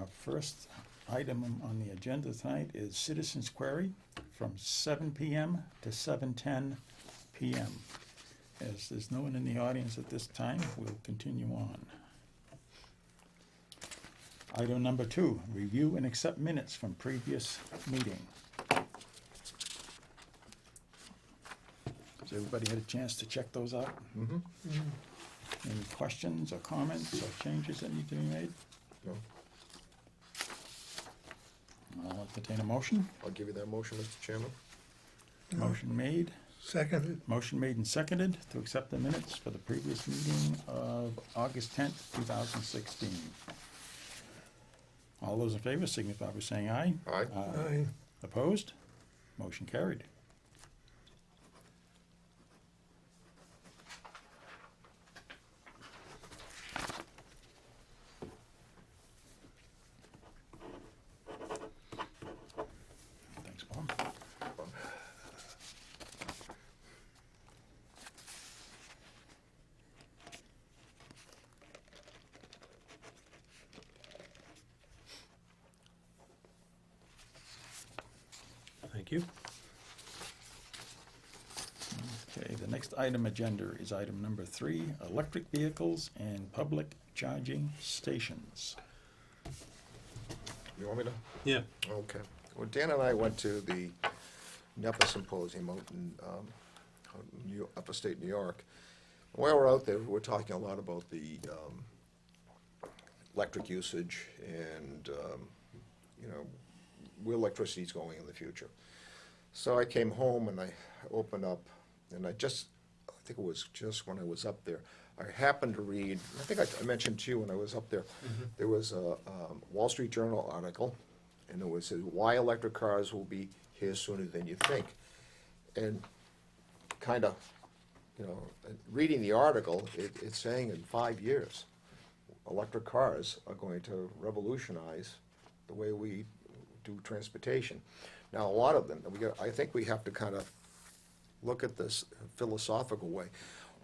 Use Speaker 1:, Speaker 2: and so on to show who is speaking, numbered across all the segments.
Speaker 1: Our first item on the agenda tonight is Citizens Query from 7 p.m. to 7:10 p.m. As there's no one in the audience at this time, we'll continue on. Item number 2, review and accept minutes from previous meeting. Has everybody had a chance to check those out?
Speaker 2: Mm-hmm.
Speaker 1: Any questions or comments or changes that need to be made?
Speaker 2: No.
Speaker 1: I'll entertain a motion.
Speaker 2: I'll give you that motion, Mr. Chairman.
Speaker 1: Motion made.
Speaker 3: Seconded.
Speaker 1: Motion made and seconded to accept the minutes for the previous meeting of August 10th, 2016. All those in favor signify by saying aye.
Speaker 2: Aye.
Speaker 3: Aye.
Speaker 1: Opposed? Motion carried. Thanks, Bob.
Speaker 3: Thank you.
Speaker 1: Okay, the next item agenda is item number 3, electric vehicles and public charging stations.
Speaker 2: You want me to?
Speaker 3: Yeah.
Speaker 2: Okay. Well, Dan and I went to the NEPA Symposium out in upstate New York. While we're out there, we're talking a lot about the electric usage and, where electricity is going in the future. So I came home and I opened up, and I think it was just when I was up there, I happened to read, I think I mentioned to you when I was up there, there was a Wall Street Journal article, and it was why electric cars will be here sooner than you think. And kind of, reading the article, it's saying in 5 years, electric cars are going to revolutionize the way we do transportation. Now, a lot of them, I think we have to kind of look at this philosophical way.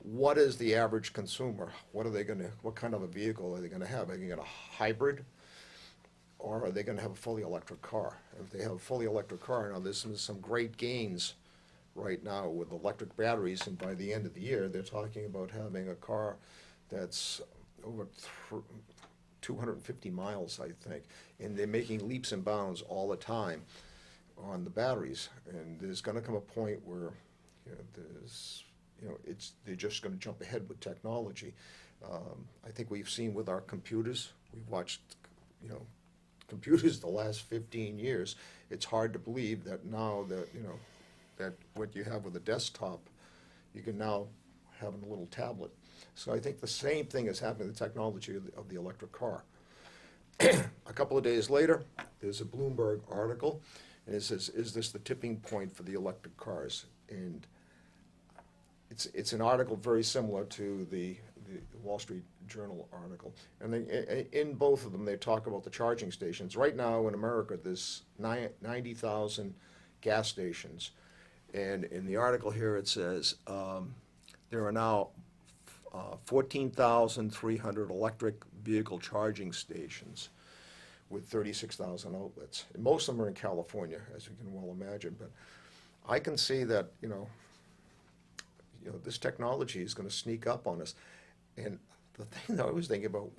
Speaker 2: What is the average consumer? What kind of a vehicle are they gonna have? Are they gonna get a hybrid? Or are they gonna have a fully electric car? If they have a fully electric car, now there's some great gains right now with electric batteries, and by the end of the year, they're talking about having a car that's over 250 miles, I think, and they're making leaps and bounds all the time on the batteries. And there's going to come a point where they're just going to jump ahead with technology. I think we've seen with our computers, we've watched computers the last 15 years. It's hard to believe that now that what you have with a desktop, you can now have in a little tablet. So I think the same thing is happening with the technology of the electric car. A couple of days later, there's a Bloomberg article, and it says, is this the tipping point for the electric cars? And it's an article very similar to the Wall Street Journal article. And in both of them, they talk about the charging stations. Right now in America, there's 90,000 gas stations. And in the article here, it says there are now 14,300 electric vehicle charging stations with 36,000 outlets. And most of them are in California, as you can well imagine. But I can see that, this technology is going to sneak up on us. And the thing that I was thinking about,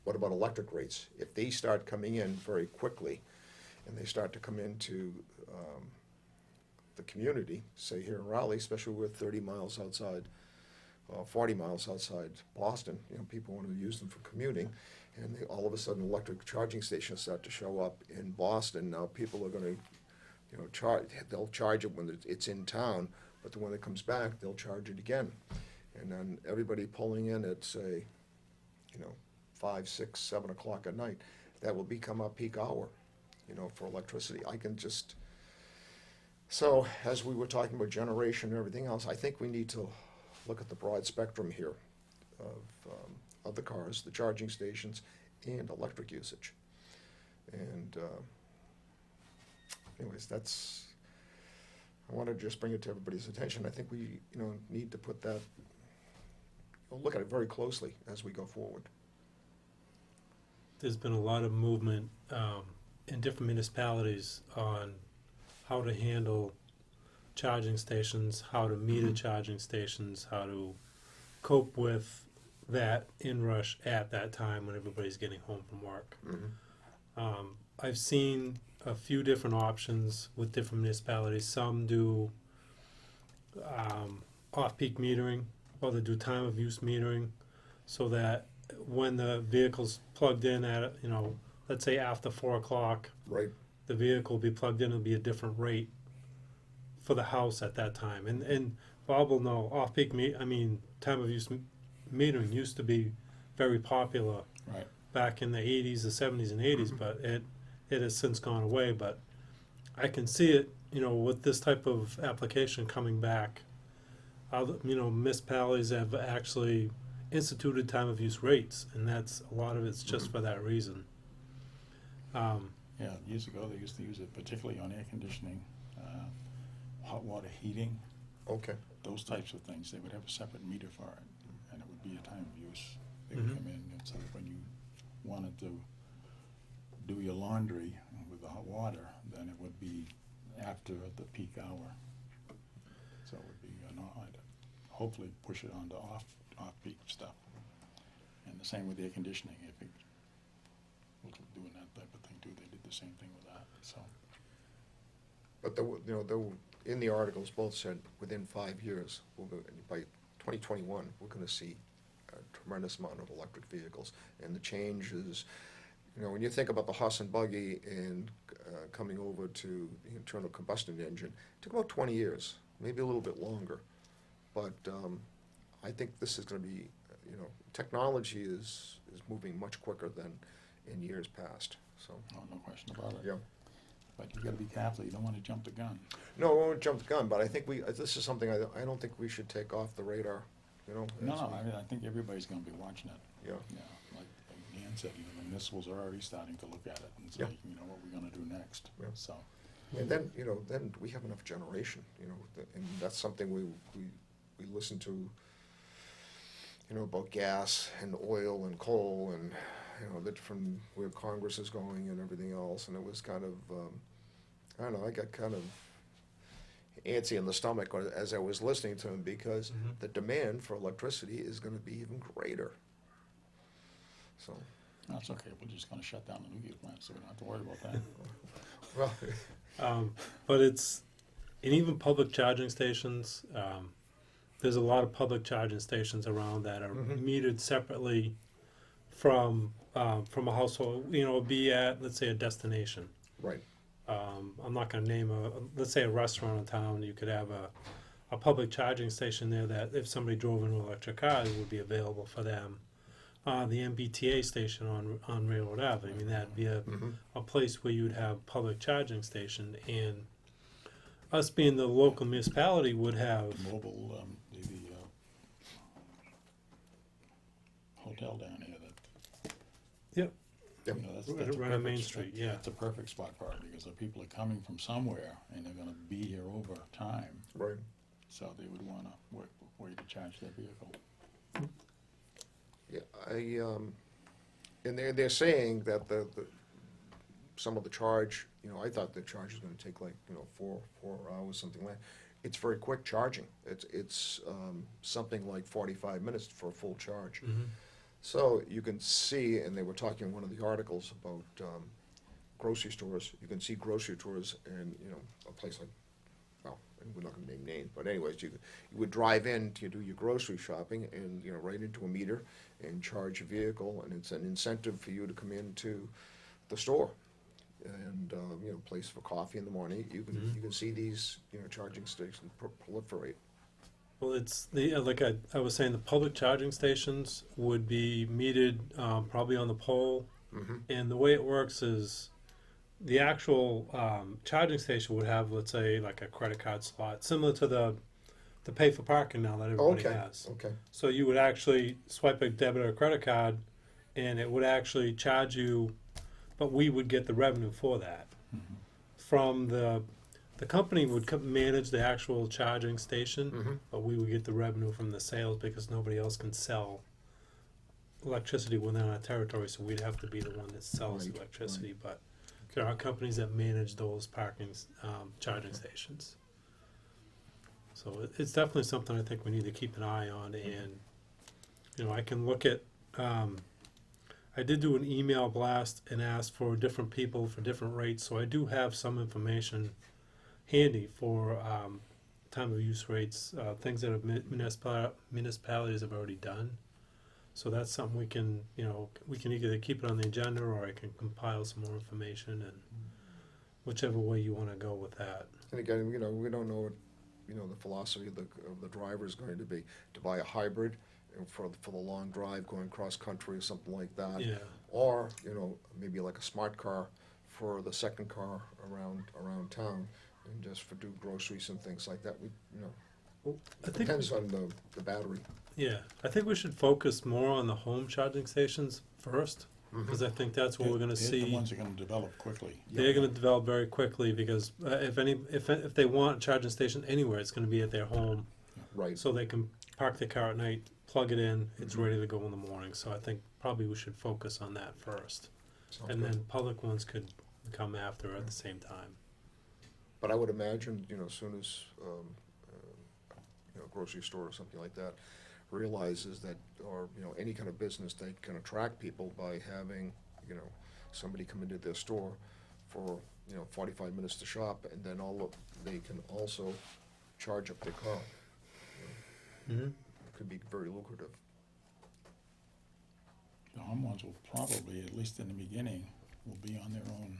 Speaker 2: what about electric rates? If they start coming in very quickly, and they start to come into the community, say here in Raleigh, especially we're 30 miles outside, 40 miles outside Boston, people want to use them for commuting, and all of a sudden electric charging stations start to show up in Boston. Now people are going to, they'll charge it when it's in town, but then when it comes back, they'll charge it again. And then everybody pulling in at, say, 5, 6, 7 o'clock at night, that will become our peak hour, for electricity. So as we were talking about generation and everything else, I think we need to look at the broad spectrum here of the cars, the charging stations, and electric usage. And anyways, I wanted to just bring it to everybody's attention. I think we need to put that, look at it very closely as we go forward.
Speaker 3: there's been a lot of movement in different municipalities on how to handle charging stations, how to meter charging stations, how to cope with that inrush at that time when everybody's getting home from work. I've seen a few different options with different municipalities. Some do off-peak metering, or they do time of use metering, so that when the vehicle's plugged in at, let's say after 4 o'clock,
Speaker 2: Right.
Speaker 3: the vehicle will be plugged in, it'll be a different rate for the house at that time. And Bob will know, time of use metering used to be very popular
Speaker 1: Right.
Speaker 3: back in the 80s, the 70s and 80s, but it has since gone away. But I can see it, with this type of application coming back. Municipalities have actually instituted time of use rates, and that's a lot of it's just for that reason.
Speaker 1: Yeah, years ago, they used to use it particularly on air conditioning, hot water heating,
Speaker 2: Okay.
Speaker 1: those types of things. They would have a separate meter for it, and it would be a time of use. They would come in, and so when you wanted to do your laundry with the hot water, then it would be after the peak hour. So it would be, I'd hopefully push it onto off-peak stuff. And the same with air conditioning, if it was doing that type of thing too, they did the same thing with that, so.
Speaker 2: But in the articles, both said within 5 years, by 2021, we're going to see a tremendous amount of electric vehicles. And the change is, when you think about the horse and buggy and coming over to the internal combustion engine, it took about 20 years, maybe a little bit longer. But I think this is going to be, technology is moving much quicker than in years past, so.
Speaker 1: Oh, no question about it.
Speaker 2: Yeah.
Speaker 1: But you gotta be careful, you don't wanna jump the gun.
Speaker 2: No, we won't jump the gun, but I think this is something I don't think we should take off the radar,
Speaker 1: No, I think everybody's gonna be watching it.
Speaker 2: Yeah.
Speaker 1: Yeah, like Dan said, the municipals are already starting to look at it and say,
Speaker 2: Yeah.
Speaker 1: what we're gonna do next,
Speaker 2: Yeah.
Speaker 1: so.
Speaker 2: And then, then we have enough generation, and that's something we listen to, about gas and oil and coal and, from where Congress is going and everything else, and it was kind of, I don't know, I got kind of antsy in the stomach as I was listening to him, because the demand for electricity is gonna be even greater. So,
Speaker 1: That's okay, we're just gonna shut down the nuclear plant, so we don't have to worry about that.
Speaker 2: well,
Speaker 3: But and even public charging stations, there's a lot of public charging stations around that are metered separately from a household, be at, let's say, a destination.
Speaker 2: right,
Speaker 3: I'm not gonna name let's say a restaurant in town, you could have a public charging station there that if somebody drove an electric car, it would be available for them. The MBTA station on Railroad Ave, that'd be a place where you'd have public charging station, and us being the local municipality would have,
Speaker 1: Mobile, the hotel down here that,
Speaker 3: yep,
Speaker 2: Yep.
Speaker 1: that's
Speaker 3: right
Speaker 1: a
Speaker 3: on Main
Speaker 1: perfect
Speaker 3: Street,
Speaker 1: spot.
Speaker 3: yeah.
Speaker 1: It's a perfect spot for it, because the people are coming from somewhere, and they're gonna be here over time,
Speaker 2: right.
Speaker 1: so they would wanna work a way to charge their vehicle.
Speaker 2: Yeah, and they're saying that some of the charge, I thought the charge was gonna take like, 4 hours, something like. It's very quick charging. It's something like 45 minutes for a full charge. So you can see, and they were talking in one of the articles about grocery stores. You can see grocery stores in, a place like, well, and we're not gonna name names, but anyways, you would drive in to do your grocery shopping and, right into a meter and charge your vehicle, and it's an incentive for you to come into the store and, place for coffee in the morning. You can see these, charging stations proliferate.
Speaker 3: Well, it's like I was saying, the public charging stations would be metered probably on the pole, and the way it works is the actual charging station would have, let's say, like a credit card slot, similar to the pay for parking now that everybody has.
Speaker 2: Okay,
Speaker 3: So you would actually swipe a debit or credit card, and it would actually charge you, but we would get the revenue for that. From the company would manage the actual charging station, but we would get the revenue from the sales because nobody else can sell electricity within our territory, so we'd have to be the one that sells the
Speaker 2: Right,
Speaker 3: electricity, but there are companies that manage those charging stations. So it's definitely something I think we need to keep an eye on, and, you know, I can look at, I did do an email blast and ask for different people for different rates, so I do have some information handy for, time of use rates, things that municipalities have already done. So that's something we can, you know, we can either keep it on the agenda, or I can compile some more information, and whichever way you wanna go with that.
Speaker 2: And again, you know, we don't know what, you know, the philosophy of the driver is going to be, to buy a hybrid and for the long drive going cross-country or something like that.
Speaker 3: Yeah,
Speaker 2: Or, you know, maybe like a smart car for the second car around town, and just for do groceries and things like that. We, you know,
Speaker 3: I think,
Speaker 2: depends on the battery.
Speaker 3: yeah, I think we should focus more on the home charging stations first, because I think that's what we're gonna
Speaker 1: They're the
Speaker 3: see.
Speaker 1: ones that are gonna develop quickly.
Speaker 3: They're gonna develop very quickly, because if they want a charging station anywhere, it's gonna be at their home,
Speaker 2: Right.
Speaker 3: so they can park their car at night, plug it in, it's ready to go in the morning. So I think probably we should focus on that first,
Speaker 2: Sounds
Speaker 3: and
Speaker 2: good.
Speaker 3: then public ones could come after at the same time.
Speaker 2: But I would imagine, you know, as soon as, you know, grocery store or something like that realizes that, or, you know, any kind of business, they can attract people by having, you know, somebody come into their store for, you know, 45 minutes to shop, and then they can also charge up their car.
Speaker 3: Mm-hmm.
Speaker 2: It could be very lucrative.
Speaker 1: The home ones will probably, at least in the beginning, will be on their own,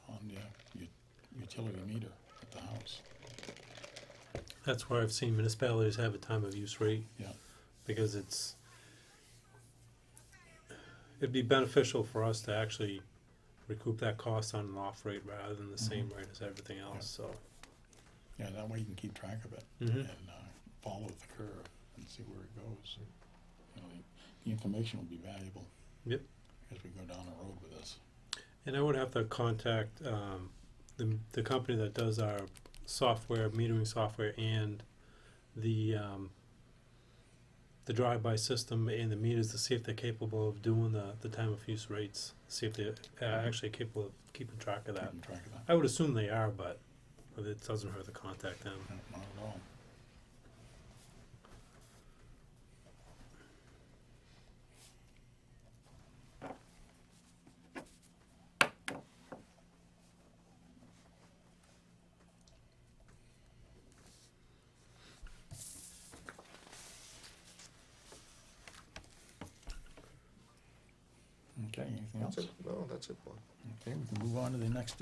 Speaker 1: on their utility meter at the house.
Speaker 3: That's where I've seen municipalities have a time of use rate.
Speaker 1: Yeah.
Speaker 3: Because it'd be beneficial for us to actually recoup that cost on an off rate rather than the same rate as everything else, so.
Speaker 1: Yeah, that way you can keep track of it
Speaker 3: Mhm.
Speaker 1: and follow the curve and see where it goes. You know, the information will be valuable.
Speaker 3: Yep.
Speaker 1: As we go down the road with this.
Speaker 3: And I would have to contact, the company that does our software, metering software, and the drive-by system and the meters, to see if they're capable of doing the time of use rates, see if they're actually capable of keeping track of that.
Speaker 1: Keeping track of that.
Speaker 3: I would assume they are, but it doesn't hurt to contact them.
Speaker 1: No, not at all. Okay, anything else?
Speaker 2: That's it. No, that's it, Bob.
Speaker 1: Okay, we can move on to the next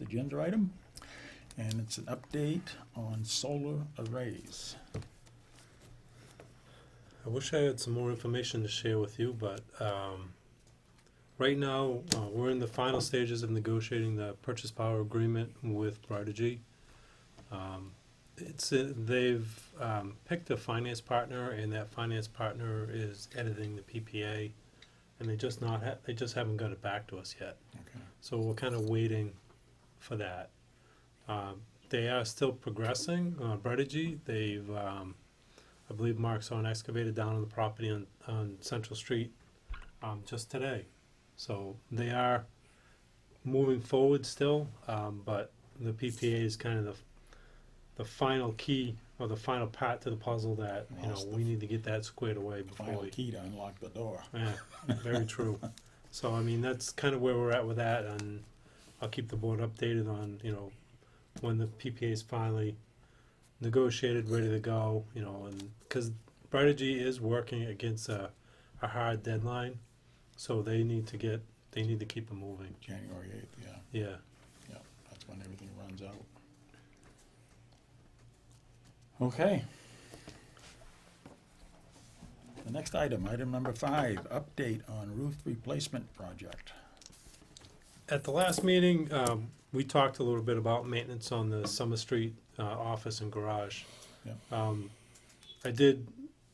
Speaker 1: agenda item, and it's an update on solar arrays.
Speaker 3: I wish I had some more information to share with you, but right now we're in the final stages of negotiating the purchase power agreement with Brightergy. They've picked a finance partner, and that finance partner is editing the PPA, and they just haven't got it back to us yet.
Speaker 1: Okay.
Speaker 3: So we're kind of waiting for that. They are still progressing. Brightergy, they've I believe Mark saw an excavator down on the property on Central Street just today. So they are moving forward still, but the PPA is kind of the final key, or the final part to the puzzle that, you know, we need to get that squared away before
Speaker 1: Final
Speaker 3: we.
Speaker 1: key to unlock the door.
Speaker 3: Yeah, very true. So I mean, that's kind of where we're at with that, and I'll keep the board updated on, you know, when the PPA is finally negotiated, ready to go, you know, and because Brightergy is working against a hard deadline, so they need to keep it moving.
Speaker 1: January 8th, yeah.
Speaker 3: Yeah.
Speaker 1: Yeah, that's when everything runs out. Okay. The next item number 5, update on roof replacement project.
Speaker 3: At the last meeting, we talked a little bit about maintenance on the Summer Street office and garage.
Speaker 1: Yep.
Speaker 3: I did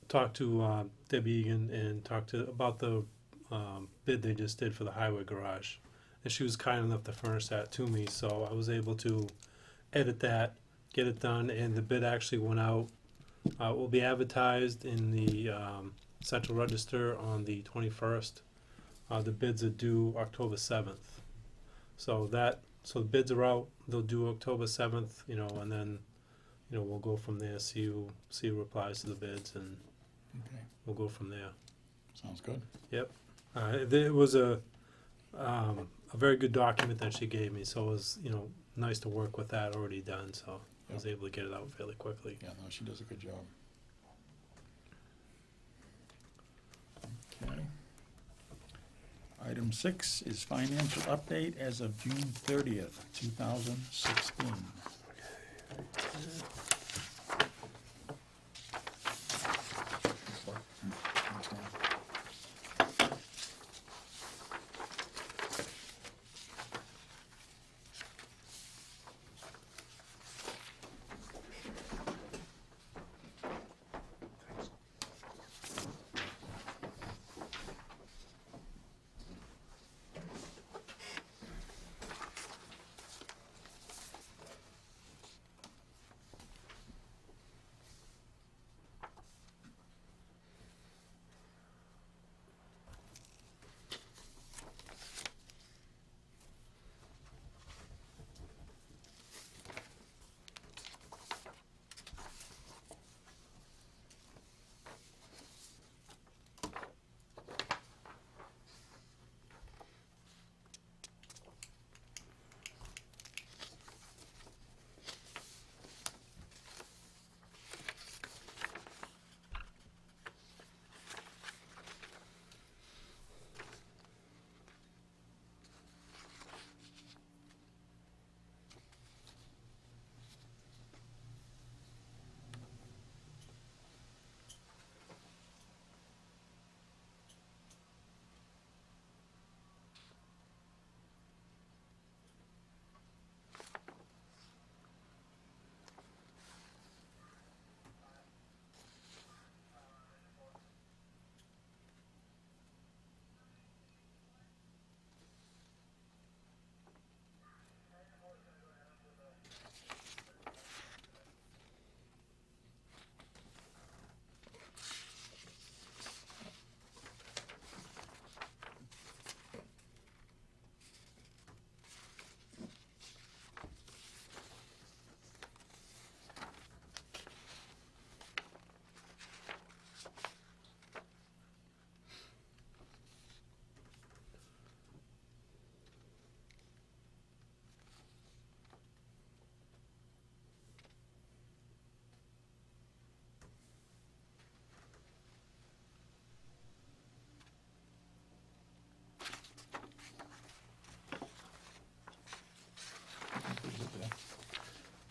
Speaker 3: talk to Debbie Egan and about the bid they just did for the highway garage, and she was kind enough to furnish that to me, so I was able to edit that, get it done, and the bid actually went out. It will be advertised in the Central Register on the 21st. The bids are due October 7th. So the bids are out, they'll do October 7th, you know, and then, you know, we'll go from there, see who replies to the bids, and
Speaker 1: Okay,
Speaker 3: we'll go from there.
Speaker 1: sounds good.
Speaker 3: Yep. It was a very good document that she gave me, so it was, you know, nice to work with that already done, so I was able to get it out fairly quickly.
Speaker 1: Yeah, no, she does a good job. Okay. Item 6 is financial update as of June 30th, 2016.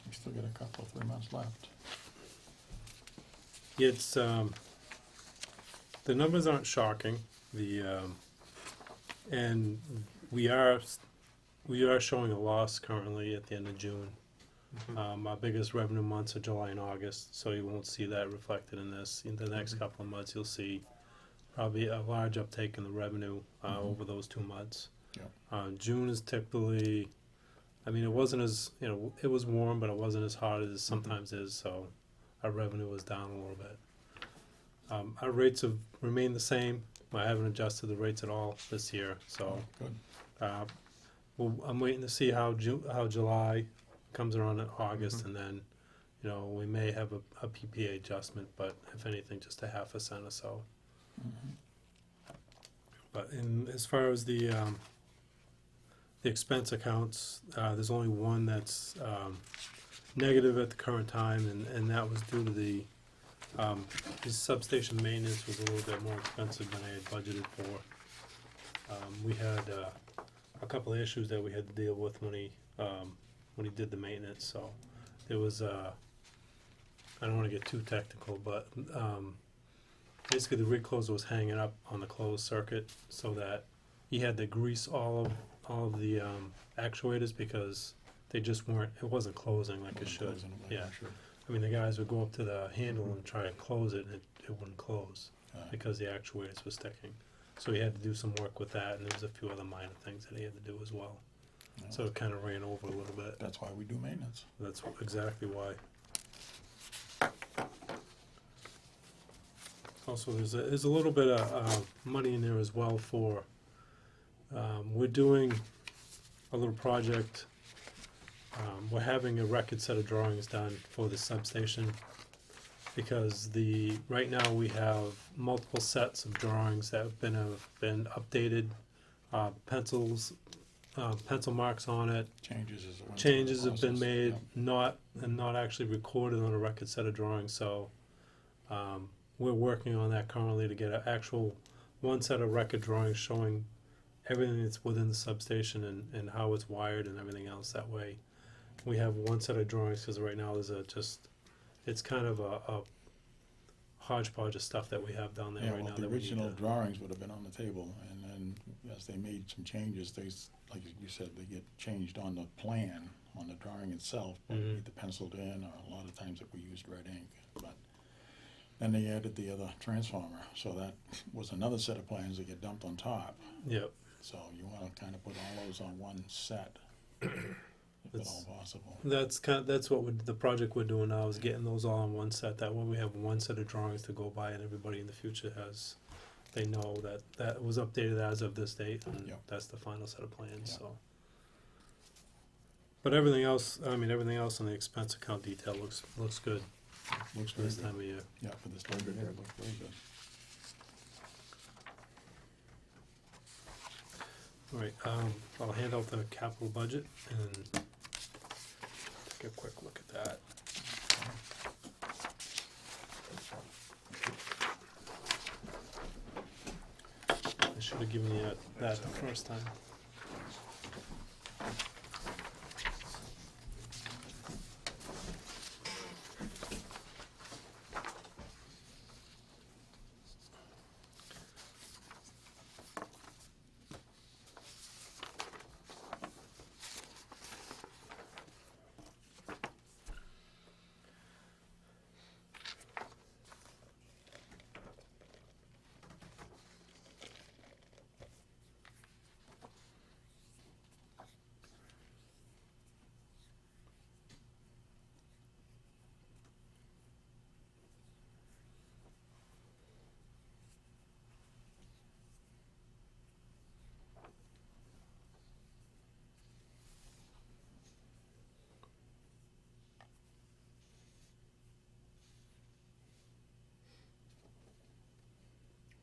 Speaker 1: We still got a couple, 3 months left.
Speaker 3: It's the numbers aren't shocking. And we are showing a loss currently at the end of June. Our biggest revenue months are July and August, so you won't see that reflected in this. In the next couple of months, you'll see probably a large uptake in the revenue over those 2 months. June is typically, I mean, it wasn't as, you know, it was warm, but it wasn't as hot as it sometimes is, so our revenue was down a little bit. Our rates have remained the same. I haven't adjusted the rates at all this year, so
Speaker 1: Good.
Speaker 3: I'm waiting to see how July comes around in August, and then, you know, we may have a PPA adjustment, but if anything, just a half a cent or so. But as far as the expense accounts, there's only one that's negative at the current time, and that was due to the substation maintenance was a little bit more expensive than I had budgeted for. We had a couple of issues that we had to deal with when he did the maintenance, so there was I don't want to get too technical, but basically the recloser was hanging up on the closed circuit, so that he had to grease all of the actuators because they just weren't, it wasn't closing like it should. Yeah.
Speaker 1: Sure.
Speaker 3: I mean, the guys would go up to the handle and try to close it, and it wouldn't close because the actuators were sticking. So he had to do some work with that, and there was a few other minor things that he had to do as well.
Speaker 1: Yeah.
Speaker 3: So it kind of ran over a little bit.
Speaker 1: That's why we do maintenance.
Speaker 3: That's exactly why. Also, there's a little bit of money in there as well for, we're doing a little project. We're having a record set of drawings done for the substation, because right now we have multiple sets of drawings that have been updated, pencils, pencil marks on it. Changes have been made, not actually recorded on a record set of drawings. So we're working on that currently to get an actual one set of record drawings showing everything that's within the substation and how it's wired and everything else. That way we have one set of drawings, because right now it's kind of a hodgepodge of stuff that we have down there right now.
Speaker 1: The
Speaker 3: that
Speaker 1: original drawings would have been on the table, and then as they made some changes, like you said, they get changed on the plan, on the drawing itself, but either penciled in, or a lot of times if we used red ink. But then they added the other transformer, so that was another set of plans that get dumped on top.
Speaker 3: Yep.
Speaker 1: So you want to kind of put all those on one set, if at all possible.
Speaker 3: That's what the project we're doing now, is getting those all on one set. That way we have one set of drawings to go by, and everybody in the future they know that was updated as of this date, and that's the final set of plans. So, but everything else on the expense account detail looks good.
Speaker 1: Looks
Speaker 3: for
Speaker 1: very
Speaker 3: this
Speaker 1: good.
Speaker 3: time of year.
Speaker 1: Yeah, for this time of year, it looks very good.
Speaker 3: All right, I'll hand out the capital budget and take a quick look at that. I should have given you that the first time.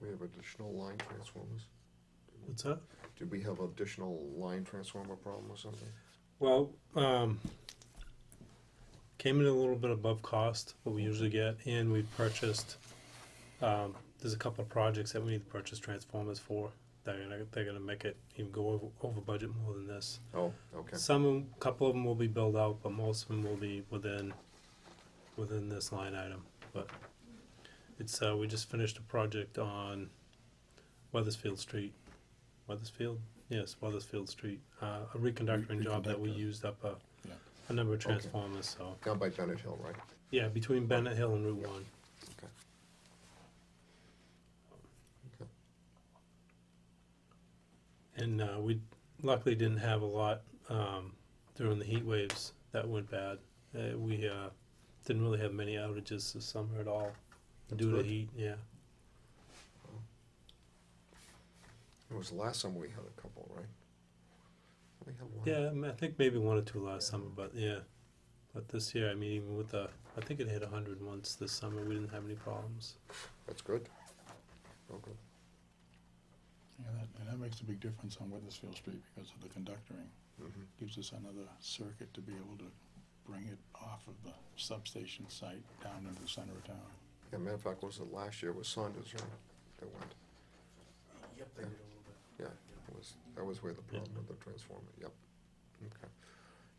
Speaker 2: We have additional line transformers?
Speaker 3: What's that?
Speaker 2: Did we have additional line transformer problem or something?
Speaker 3: Well, came in a little bit above cost, what we usually get, and we purchased, there's a couple of projects that we need to purchase transformers for. They're gonna make it even go over budget more than this.
Speaker 2: Oh, okay.
Speaker 3: Couple of them will be billed out, but most of them will be within this line item. But it's, we just finished a project on Weathersfield Street. Weathersfield? Yes, Weathersfield Street. A reconductoring job that we used up a number of transformers, so.
Speaker 2: Down by Bennett Hill, right?
Speaker 3: Yeah, between Bennett Hill and Route 1.
Speaker 2: Okay. Okay.
Speaker 3: And we luckily didn't have a lot during the heat waves that went bad. We didn't really have many outages this summer at all due to heat, yeah.
Speaker 2: It was the last summer we had a couple, right? We had one.
Speaker 3: Yeah, I think maybe one or two last summer, but yeah. But this year, I mean, even with I think it hit 100 once this summer. We didn't have any problems.
Speaker 2: That's good. Oh, good.
Speaker 1: Yeah, that makes a big difference on Weathersfield Street because of the conductoring.
Speaker 2: Mhm.
Speaker 1: Gives us another circuit to be able to bring it off of the substation site down into the center of town.
Speaker 2: Yeah, matter of fact, was it last year? It was Saunders, right? That went.
Speaker 3: Yep,
Speaker 2: they did a little bit. Yeah, that was where the problem with the transformer. Yep. Okay.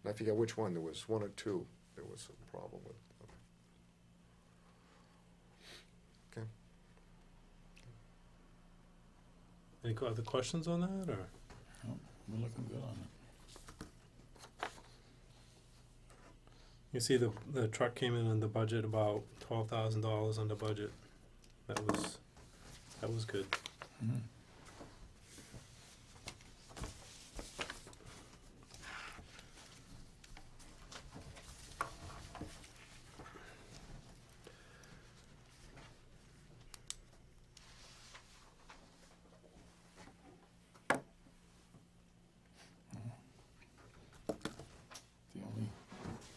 Speaker 2: And I forget which one. There was one or two. There was a problem with. Okay.
Speaker 3: Any other questions on that, or?
Speaker 1: Oh, we're looking good on it.
Speaker 3: You see the truck came in on the budget about $12,000 under budget. That was good.
Speaker 1: Mhm.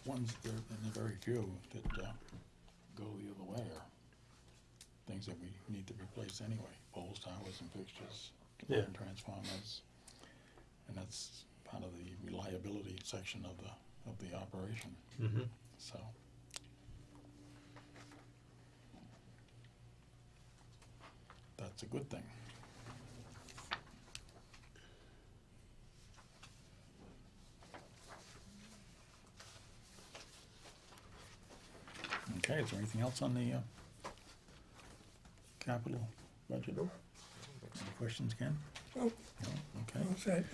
Speaker 1: ones, and the very few that go the other way are things that we need to replace anyway, poles, towers, and fixtures,
Speaker 3: Yeah.
Speaker 1: line transformers. And that's part of the reliability section of the operation,
Speaker 3: Mm-hmm.
Speaker 1: so. That's a good thing. Okay, is there anything else on the capital budget?
Speaker 2: Nope.
Speaker 1: Any questions, Ken?
Speaker 4: Nope.
Speaker 1: No? Okay.
Speaker 4: All set.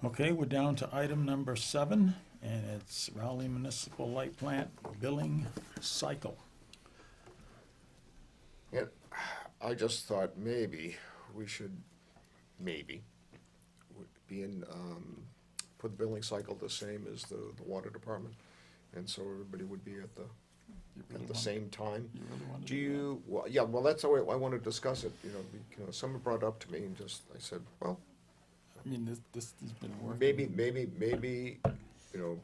Speaker 1: Okay, we're down to item number 7, and it's Rowley Municipal Light Plant billing cycle.
Speaker 2: Yeah, I just thought maybe we should, put the billing cycle the same as the water department. And so everybody would be at the same time.
Speaker 1: You really want to
Speaker 2: Do
Speaker 1: do that?
Speaker 2: you, well, yeah, well, that's the way I want to discuss it, because someone brought it up to me and just, I said, well,
Speaker 1: I mean, this has been working.
Speaker 2: maybe,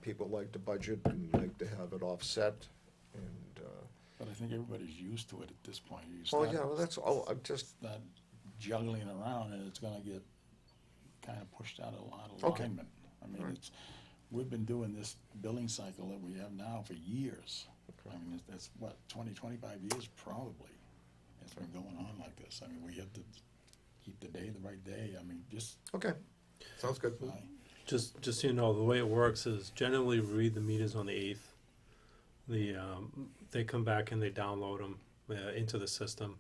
Speaker 2: people like to budget and like to have it offset, and,
Speaker 1: But I think everybody's used to it at this point. You
Speaker 2: oh,
Speaker 1: start-
Speaker 2: yeah, well, that's, oh, I'm just,
Speaker 1: Start juggling around, and it's gonna get kind of pushed out of
Speaker 2: Okay.
Speaker 1: alignment. I mean,
Speaker 2: Alright.
Speaker 1: we've been doing this billing cycle that we have now for years. I mean, that's what, 20, 25 years probably. It's been going on like this. I mean, we have to keep the day the right day. I mean, just,
Speaker 2: okay, sounds good.
Speaker 3: Just so you know, the way it works is generally we read the meters on the 8th. They come back and they download them into the system.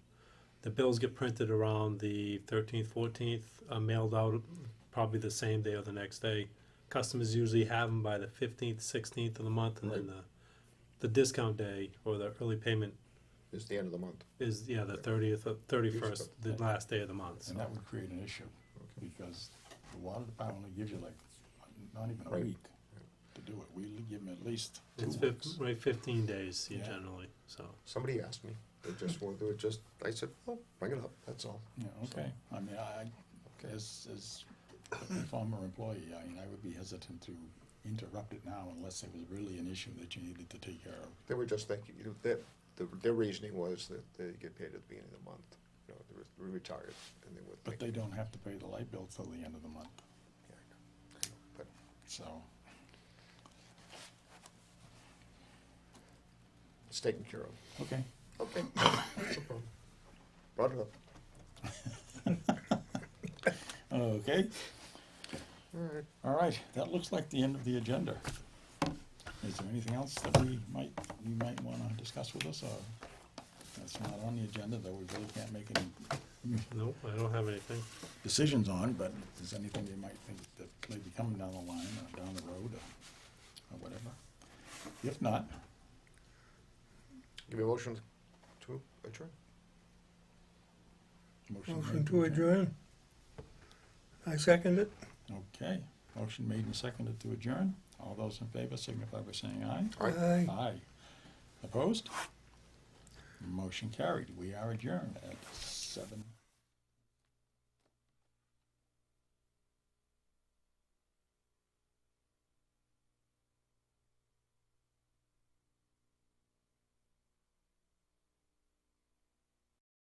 Speaker 3: The bills get printed around the 13th, 14th, mailed out probably the same day or the next day. Customers usually have them by the 15th, 16th of the month, and then the discount day or the early payment
Speaker 2: It's the end of the month.
Speaker 3: is, the 30th, 31st, the last day of the month. So.
Speaker 1: and that would create an issue, because the water department only gives you like, not even a
Speaker 2: Right.
Speaker 1: week to do it. We give them at least 2
Speaker 3: It's
Speaker 1: weeks.
Speaker 3: right 15 days
Speaker 1: Yeah.
Speaker 3: generally. So
Speaker 2: Somebody asked me, they just wanted to, I said, oh, bring it up, that's all.
Speaker 1: Yeah, okay. I mean, as a former employee, I mean, I would be hesitant to interrupt it now unless there was really an issue that you needed to take care of.
Speaker 2: They were just thinking, their reasoning was that they get paid at the beginning of the month. They're retired, and they would
Speaker 1: But
Speaker 2: think.
Speaker 1: they don't have to pay the light bill till the end of the month,
Speaker 2: Yeah, I know, but
Speaker 1: so.
Speaker 2: it's taken care of.
Speaker 1: Okay.
Speaker 2: Okay. No problem. Brought it up.
Speaker 1: Okay,
Speaker 2: All right.
Speaker 1: all right, that looks like the end of the agenda. Is there anything else that you might wanna discuss with us, or that's not on the agenda, that we really can't make any
Speaker 3: nope, I don't have anything.
Speaker 1: decisions on, but if there's anything you might think that may be coming down the line or down the road or whatever. If not,
Speaker 2: Give me a motion to adjourn.
Speaker 1: motion
Speaker 4: Motion
Speaker 1: made
Speaker 4: to adjourn. I second it.
Speaker 1: Okay, motion made and seconded to adjourn. All those in favor signify by saying aye.
Speaker 2: Aye.
Speaker 1: Aye. Opposed? Motion carried. We are adjourned at 7:00.